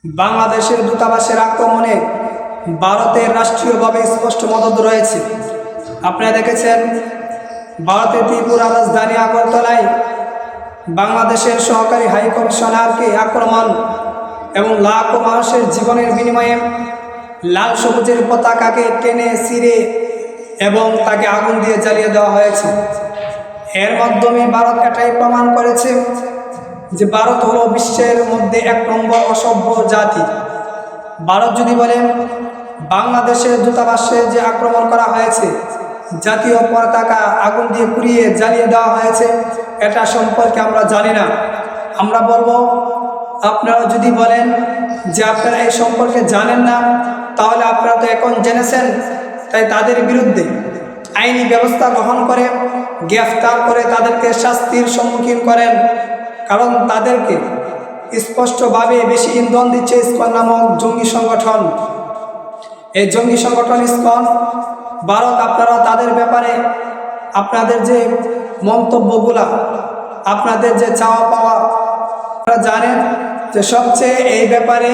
বাংলাদেশের দূতাবাসের আক্রমণে ভারতের রাষ্ট্রীয়ভাবে স্পষ্ট মদত রয়েছে। আপনারা দেখেছেন ভারতের ত্রিপুরা রাজধানী আগরতলায় বাংলাদেশের সহকারী হাই কমিশনারকে আক্রমণ এবং লাখো মানুষের জীবনের বিনিময়ে লাল সবুজের পতাকাকে টেনে ছিঁড়ে এবং তাকে আগুন দিয়ে জ্বালিয়ে দেওয়া হয়েছে। এর মাধ্যমে ভারত এটাই প্রমাণ করেছে যে ভারত হলো বিশ্বের মধ্যে 1 নম্বর অসভ্য জাতি। ভারত যদি বলেন বাংলাদেশের দূতাবাসে যে আক্রমণ করা হয়েছে, জাতীয় পতাকা আগুন দিয়ে পুড়িয়ে জ্বালিয়ে দেওয়া হয়েছে, এটা সম্পর্কে আমরা জানি না। আমরা বলবো আপনারা যদি বলেন যে আপনারা এই সম্পর্কে জানেন না, তাহলে আপনারা তো এখন জেনেছেন, তাই তাদের বিরুদ্ধে আইনি ব্যবস্থা গ্রহণ করে গ্রেফতার করে তাদেরকে শাস্তির সম্মুখীন করেন। কারণ তাদেরকে স্পষ্টভাবে বেশি ইন্ধন দিচ্ছে ইসকন নামক জঙ্গি সংগঠন। এই জঙ্গি সংগঠন ইসকন ভারত, আপনারা তাদের ব্যাপারে আপনাদের যে মন্তব্যগুলা, আপনাদের যে চাওয়া পাওয়া, আপনারা জানেন যে সবচেয়ে এই ব্যাপারে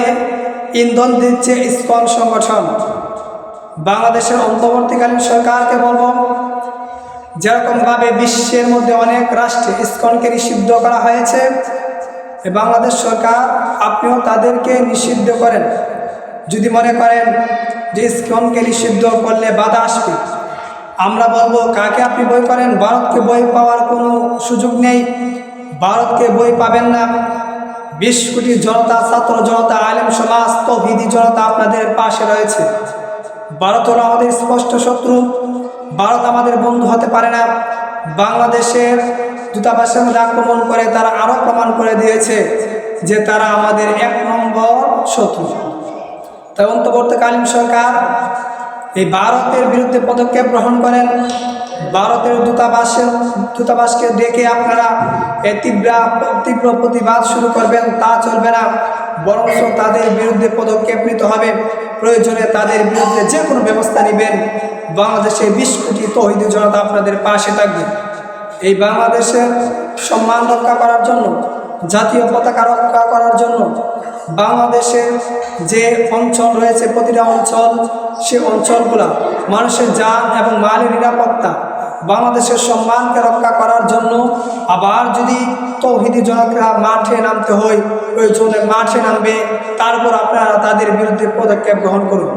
ইন্ধন দিচ্ছে ইসকন সংগঠন। বাংলাদেশের অন্তর্বর্তীকালীন সরকারকে বলবো, যেরকমভাবে বিশ্বের মধ্যে অনেক রাষ্ট্রে ইসকনকে নিষিদ্ধ করা হয়েছে, বাংলাদেশ সরকার আপনিও তাদেরকে নিষিদ্ধ করেন। যদি মনে করেন যে ইসকনকে নিষিদ্ধ করলে বাধা আসবে, আমরা বলবো কাকে আপনি বই করেন? ভারতকে বই পাওয়ার কোনো সুযোগ নেই। ভারতকে বই পাবেন না। 20 কোটি জনতা, ছাত্র জনতা, আলেম সমাজ, তৌহিদি জনতা আপনাদের পাশে রয়েছে। ভারত হলো আমাদের স্পষ্ট শত্রু। ভারত আমাদের বন্ধু হতে পারে না। বাংলাদেশের দূতাবাসের মধ্যে আক্রমণ করে তারা আরও প্রমাণ করে দিয়েছে যে তারা আমাদের 1 নম্বর শত্রু। তাই অন্তর্বর্তীকালীন সরকার এই ভারতের বিরুদ্ধে পদক্ষেপ গ্রহণ করেন। ভারতের দূতাবাসকে ডেকে আপনারা তীব্র প্রতিবাদ শুরু করবেন, তা চলবে না। বরঞ্চ তাদের বিরুদ্ধে পদক্ষেপ নিতে হবে। প্রয়োজনে তাদের বিরুদ্ধে যে কোনো ব্যবস্থা নেবেন। বাংলাদেশের 20 কোটি তৌহিদি জনতা আপনাদের পাশে থাকবে। এই বাংলাদেশের সম্মান রক্ষা করার জন্য, জাতীয় পতাকা রক্ষা করার জন্য বাংলাদেশের যে অঞ্চল রয়েছে, প্রতিটা অঞ্চল, সে অঞ্চলগুলা মানুষের জান এবং মালের নিরাপত্তা, বাংলাদেশের সম্মানকে রক্ষা করার জন্য আবার যদি তৌহিদি জনতা মাঠে নামতে হয়, প্রয়োজনে মাঠে নামবে। তারপর আপনারা তাদের বিরুদ্ধে পদক্ষেপ গ্রহণ করুন।